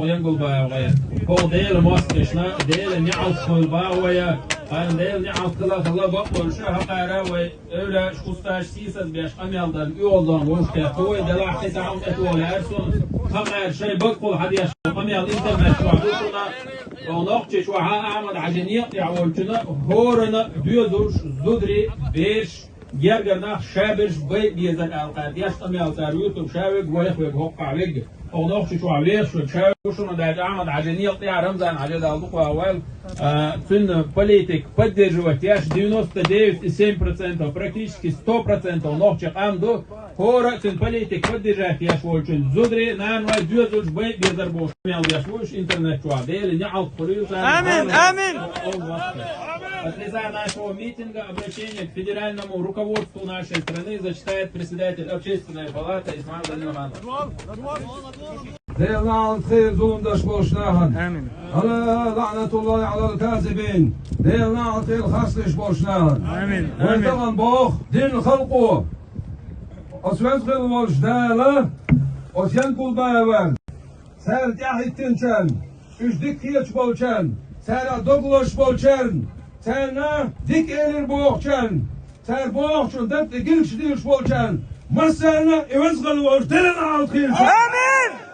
hoğyan gulbaya. O değil maskışna, değil ne alt gulbaya. Ben değil ne alt kıla bakmıyor. Şu hakara ve öyle şustaş siyasız bir amyaldan yoldan boşta koy da lahti taun etwal ersun. Hakar şey bakul hadi yaş. Amyal internet şuaduna. Onaqçı şu Ahmet Aceniye yağolçuna horana düyüzur zudri beş gergerna şabir bay biyazak alqad yaş amyal sar YouTube şabir goyak ve hoqqa weg. Onaqçı şu avleş şu şabir şunu da Ahmet Aceniye ya Ramzan Aced aldık ve awal fin politik поддерживать yaş 99,7% практически 100% onaqçı qamdu hora fin politik поддержать yaş olçun zudri nan ve düyüzur bay biyazar boş amyal yaş boş internet şu değil ne alt Амин, амин. Отрезая нашего митинга, обращение к федеральному руководству нашей страны зачитает председатель Общественной палаты Исмаил Данилович. Değerli خير zulümdaş boşnahan. Amin. Ala la'natullahi alal kazibin. Değerli خير khaslish boşnahan. Amin. Ve tamam boh din halqu. Osman khil boşnahan. Osman kulbayeven. Ser tiyahittinchen. Üçdik hiç bolchen. Ser dogloş bolchen. Ser dik elir boğchen. Ser boğçun dep de gilç bolchen. Masana evez qalvoş. Değerli خير. Amin.